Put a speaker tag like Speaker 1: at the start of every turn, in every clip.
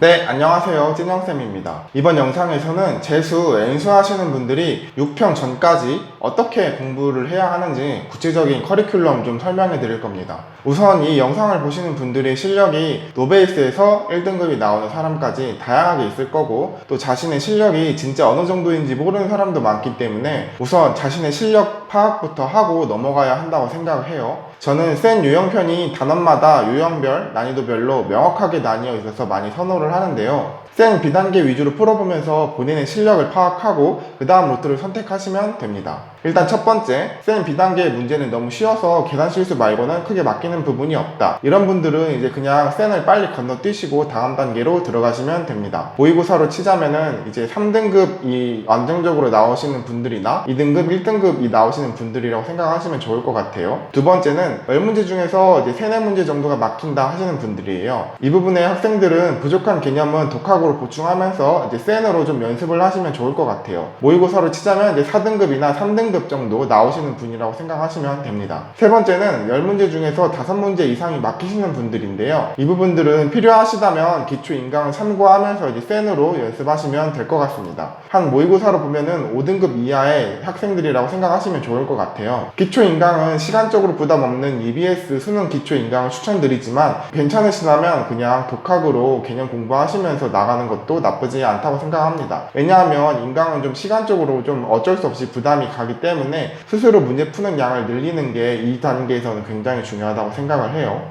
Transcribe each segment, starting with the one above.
Speaker 1: 네, 안녕하세요. 찐영쌤입니다. 이번 영상에서는 재수, N수 하시는 분들이 6평 전까지 어떻게 공부를 해야 하는지 구체적인 커리큘럼 좀 설명해 드릴 겁니다. 우선 이 영상을 보시는 분들의 실력이 노베이스에서 1등급이 나오는 사람까지 다양하게 있을 거고, 또 자신의 실력이 진짜 어느 정도인지 모르는 사람도 많기 때문에 우선 자신의 실력 파악부터 하고 넘어가야 한다고 생각을 해요. 저는 센 유형편이 단원마다 유형별, 난이도별로 명확하게 나뉘어 있어서 많이 선호를 하는데요. 센 B단계 위주로 풀어보면서 본인의 실력을 파악하고 그 다음 루트를 선택하시면 됩니다. 일단 첫 번째, 센 B단계의 문제는 너무 쉬워서 계산 실수 말고는 크게 맡기는 부분이 없다. 이런 분들은 이제 그냥 센을 빨리 건너뛰시고 다음 단계로 들어가시면 됩니다. 모의고사로 치자면은 이제 3등급이 안정적으로 나오시는 분들이나 2등급, 1등급이 나오시는 분들이라고 생각하시면 좋을 것 같아요. 두 번째는 열문제 중에서 이제 3, 4문제 정도가 막힌다 하시는 분들이에요. 이 부분의 학생들은 부족한 개념은 독학으로 보충하면서 이제 센으로 좀 연습을 하시면 좋을 것 같아요. 모의고사로 치자면 이제 4등급이나 3등급 정도 나오시는 분이라고 생각하시면 됩니다. 세 번째는 10문제 중에서 5문제 이상이 막히시는 분들인데요. 이 부분들은 필요하시다면 기초 인강을 참고하면서 이제 센으로 연습하시면 될 것 같습니다. 한 모의고사로 보면은 5등급 이하의 학생들이라고 생각하시면 좋을 것 같아요. 기초 인강은 시간적으로 부담 없는 EBS 수능 기초 인강을 추천드리지만, 괜찮으시다면 그냥 독학으로 개념 공부하시면서 나가는 것도 나쁘지 않다고 생각합니다. 왜냐하면 인강은 좀 시간적으로 좀 어쩔 수 없이 부담이 가기 때문에 스스로 문제 푸는 양을 늘리는 게 이 단계에서는 굉장히 중요하다고 생각을 해요.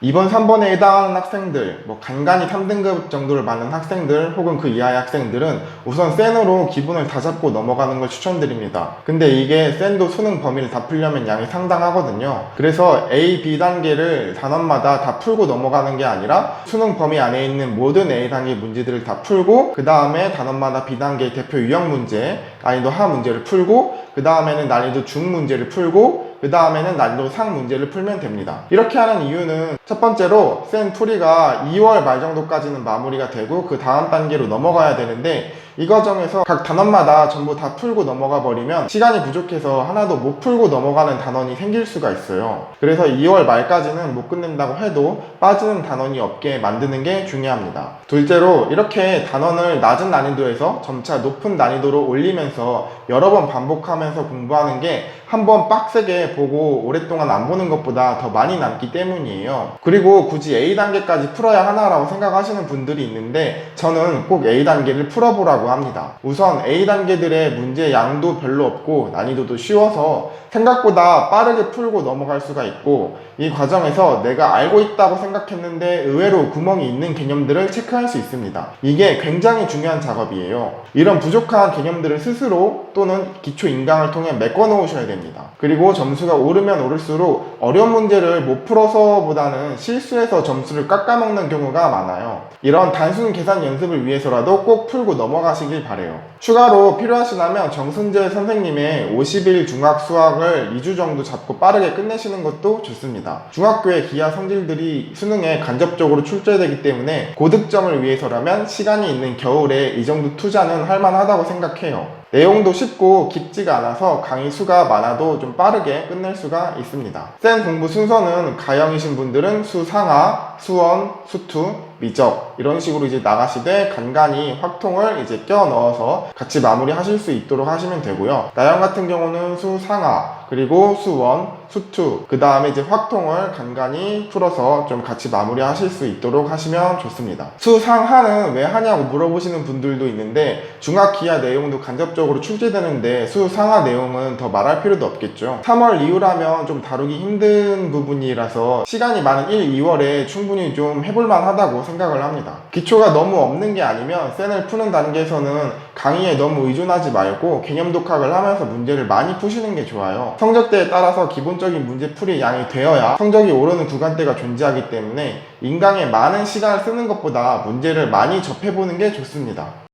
Speaker 1: 2번, 3번에 해당하는 학생들, 간간히 3등급 정도를 받는 학생들 혹은 그 이하의 학생들은 우선 센으로 기본을 다 잡고 넘어가는 걸 추천드립니다. 근데 이게 센도 수능 범위를 다 풀려면 양이 상당하거든요. 그래서 A, B 단계를 단원마다 다 풀고 넘어가는 게 아니라 수능 범위 안에 있는 모든 A 단계 문제들을 다 풀고, 그 다음에 단원마다 B 단계 대표 유형 문제, 난이도 하 문제를 풀고, 그 다음에는 난이도 중 문제를 풀고, 그 다음에는 난이도 상 문제를 풀면 됩니다. 이렇게 하는 이유는 첫 번째로 센 풀이가 2월 말 정도까지는 마무리가 되고 그 다음 단계로 넘어가야 되는데, 이 과정에서 각 단원마다 전부 다 풀고 넘어가 버리면 시간이 부족해서 하나도 못 풀고 넘어가는 단원이 생길 수가 있어요. 그래서 2월 말까지는 못 끝낸다고 해도 빠지는 단원이 없게 만드는 게 중요합니다. 둘째로, 이렇게 단원을 낮은 난이도에서 점차 높은 난이도로 올리면서 여러 번 반복하면서 공부하는 게 한 번 빡세게 보고 오랫동안 안 보는 것보다 더 많이 남기 때문이에요. 그리고 굳이 A단계까지 풀어야 하나라고 생각하시는 분들이 있는데, 저는 꼭 A단계를 풀어보라고 합니다. 우선 A단계들의 문제 양도 별로 없고 난이도도 쉬워서 생각보다 빠르게 풀고 넘어갈 수가 있고, 이 과정에서 내가 알고 있다고 생각했는데 의외로 구멍이 있는 개념들을 체크할 수 있습니다. 이게 굉장히 중요한 작업이에요. 이런 부족한 개념들을 스스로 또는 기초 인강을 통해 메꿔 놓으셔야 됩니다. 그리고 점수가 오르면 오를수록 어려운 문제를 못 풀어서 보다는 실수해서 점수를 깎아먹는 경우가 많아요. 이런 단순 계산 연습을 위해서라도 꼭 풀고 넘어가시길 바래요. 추가로 필요하시다면 정순재 선생님의 50일 중학 수학을 2주 정도 잡고 빠르게 끝내시는 것도 좋습니다. 중학교의 기하 성질들이 수능에 간접적으로 출제되기 때문에 고득점을 위해서라면 시간이 있는 겨울에 이 정도 투자는 할만하다고 생각해요. 내용도 쉽고 깊지가 않아서 강의 수가 많아도 좀 빠르게 끝낼 수가 있습니다. 센 공부 순서는 가형이신 분들은 수상하, 수원, 수투, 미적 이런 식으로 이제 나가시되, 간간히 확통을 이제 껴 넣어서 같이 마무리 하실 수 있도록 하시면 되고요. 나형 같은 경우는 수상하, 그리고 수원, 수투, 그 다음에 이제 확통을 간간히 풀어서 좀 같이 마무리 하실 수 있도록 하시면 좋습니다. 수상하는 왜 하냐고 물어보시는 분들도 있는데, 중학 기하 내용도 간접적으로 출제되는데 수상하 내용은 더 말할 필요도 없겠죠. 3월 이후라면 좀 다루기 힘든 부분이라서 시간이 많은 1, 2월에 충분히 좀 해볼만 하다고 생각을 합니다. 기초가 너무 없는 게 아니면 센을 푸는 단계에서는 강의에 너무 의존하지 말고 개념 독학을 하면서 문제를 많이 푸시는 게 좋아요. 성적대에 따라서 기본적인 문제풀이 양이 되어야 성적이 오르는 구간대가 존재하기 때문에 인강에 많은 시간을 쓰는 것보다 문제를 많이 접해보는 게 좋습니다.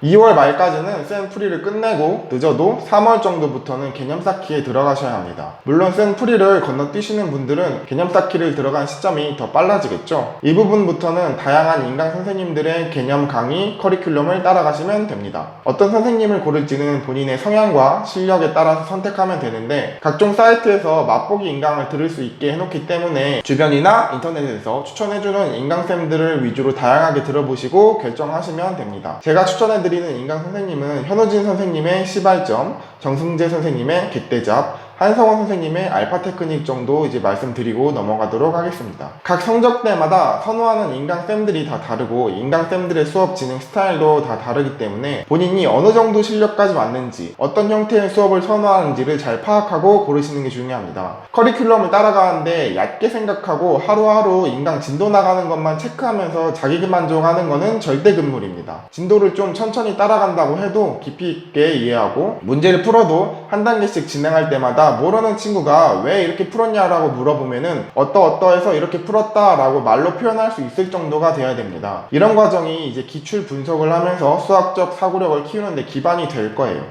Speaker 1: 2월 말까지는 센 풀이를 끝내고 늦어도 3월 정도부터는 개념 쌓기에 들어가셔야 합니다. 물론 센 풀이를 건너뛰시는 분들은 개념 쌓기를 들어간 시점이 더 빨라지겠죠. 이 부분부터는 다양한 인강 선생님들의 개념 강의, 커리큘럼을 따라가시면 됩니다. 어떤 선생님을 고를지는 본인의 성향과 실력에 따라서 선택하면 되는데 각종 사이트에서 맛보기 인강을 들을 수 있게 해놓기 때문에 주변이나 인터넷에서 추천해주는 인강쌤들을 위주로 다양하게 들어보시고 결정하시면 됩니다. 제가 추천해드리는 인강 선생님은 현우진 선생님의 시발점, 정승재 선생님의 객대잡, 한성원 선생님의 알파 테크닉 정도 이제 말씀드리고 넘어가도록 하겠습니다. 각 성적대마다 선호하는 인강쌤들이 다 다르고 인강쌤들의 수업 진행 스타일도 다 다르기 때문에 본인이 어느 정도 실력까지 왔는지 어떤 형태의 수업을 선호하는지를 잘 파악하고 고르시는 게 중요합니다. 커리큘럼을 따라가는데 얕게 생각하고 하루하루 인강 진도 나가는 것만 체크하면서 자기만족하는 거는 절대 금물입니다. 진도를 좀 천천히 따라간다고 해도 깊이 있게 이해하고 문제를 풀어도 한 단계씩 진행할 때마다 모르는 친구가 왜 이렇게 풀었냐라고 물어보면은 어떠어떠해서 이렇게 풀었다 라고 말로 표현할 수 있을 정도가 되어야 됩니다. 이런 과정이 이제 기출 분석을 하면서 수학적 사고력을 키우는데 기반이 될 거예요.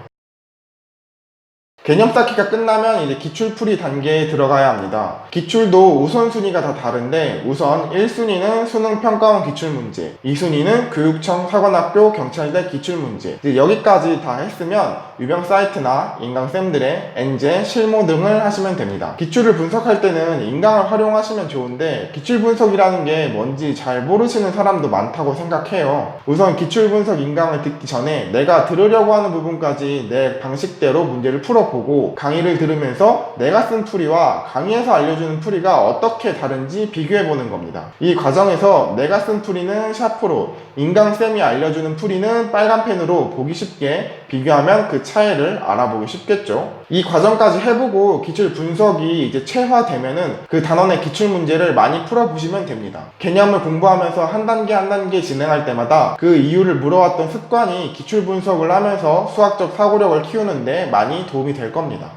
Speaker 1: 개념 쌓기가 끝나면 이제 기출풀이 단계에 들어가야 합니다. 기출도 우선순위가 다 다른데 우선 1순위는 수능평가원 기출문제, 2순위는 교육청, 사관학교, 경찰대 기출문제. 이제 여기까지 다 했으면 유명 사이트나 인강쌤들의 엔제, 실무 등을 하시면 됩니다. 기출을 분석할 때는 인강을 활용하시면 좋은데 기출 분석이라는 게 뭔지 잘 모르시는 사람도 많다고 생각해요. 우선 기출 분석 인강을 듣기 전에 내가 들으려고 하는 부분까지 내 방식대로 문제를 풀어보고 강의를 들으면서 내가 쓴 풀이와 강의에서 알려주는 풀이가 어떻게 다른지 비교해보는 겁니다. 이 과정에서 내가 쓴 풀이는 샤프로, 인강쌤이 알려주는 풀이는 빨간펜으로 보기 쉽게 비교하면 그 차이를 알아보기 쉽겠죠. 이 과정까지 해보고 기출 분석이 이제 체화되면은 그 단원의 기출 문제를 많이 풀어보시면 됩니다. 개념을 공부하면서 한 단계 한 단계 진행할 때마다 그 이유를 물어왔던 습관이 기출 분석을 하면서 수학적 사고력을 키우는데 많이 도움이 될 겁니다.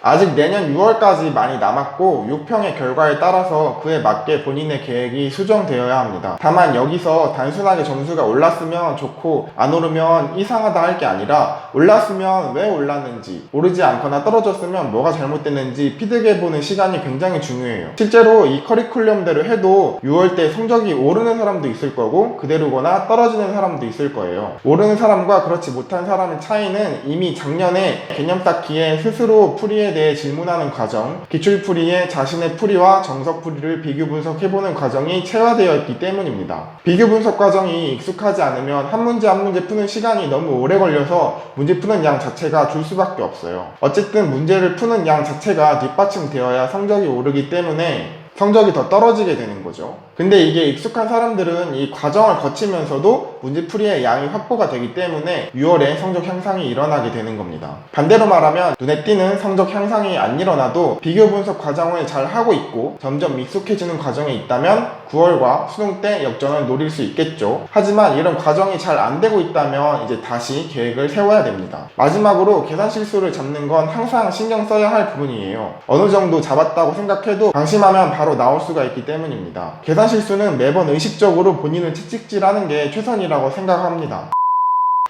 Speaker 1: 아직 내년 6월까지 많이 남았고 6평의 결과에 따라서 그에 맞게 본인의 계획이 수정되어야 합니다. 다만 여기서 단순하게 점수가 올랐으면 좋고 안 오르면 이상하다 할 게 아니라 올랐으면 왜 올랐는지, 오르지 않거나 떨어졌으면 뭐가 잘못됐는지 피드백해보는 시간이 굉장히 중요해요. 실제로 이 커리큘럼대로 해도 6월 때 성적이 오르는 사람도 있을 거고 그대로거나 떨어지는 사람도 있을 거예요. 오르는 사람과 그렇지 못한 사람의 차이는 이미 작년에 개념 쌓기에 스스로 풀이에 대해 질문하는 과정, 기출풀이에 자신의 풀이와 정석풀이를 비교 분석해보는 과정이 체화되어 있기 때문입니다. 비교 분석 과정이 익숙하지 않으면 한 문제 한 문제 푸는 시간이 너무 오래 걸려서 문제 푸는 양 자체가 줄 수밖에 없어요. 어쨌든 문제를 푸는 양 자체가 뒷받침되어야 성적이 오르기 때문에 성적이 더 떨어지게 되는 거죠. 근데 이게 익숙한 사람들은 이 과정을 거치면서도 문제풀이의 양이 확보가 되기 때문에 6월에 성적 향상이 일어나게 되는 겁니다. 반대로 말하면 눈에 띄는 성적 향상이 안 일어나도 비교 분석 과정을 잘 하고 있고 점점 익숙해지는 과정에 있다면 9월과 수능 때 역전을 노릴 수 있겠죠. 하지만 이런 과정이 잘 안 되고 있다면 이제 다시 계획을 세워야 됩니다. 마지막으로 계산 실수를 잡는 건 항상 신경 써야 할 부분이에요. 어느 정도 잡았다고 생각해도 방심하면 바로 나올 수가 있기 때문입니다. 계산 실수는 매번 의식적으로 본인을 채찍질하는 게 최선이라고 생각합니다.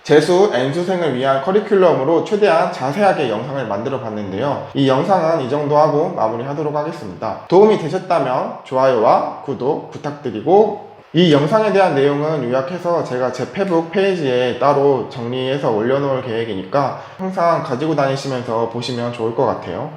Speaker 1: 재수, N수생을 위한 커리큘럼으로 최대한 자세하게 영상을 만들어 봤는데요. 이 영상은 이 정도 하고 마무리하도록 하겠습니다. 도움이 되셨다면 좋아요와 구독 부탁드리고 이 영상에 대한 내용은 요약해서 제가 제 페북 페이지에 따로 정리해서 올려놓을 계획이니까 항상 가지고 다니시면서 보시면 좋을 것 같아요.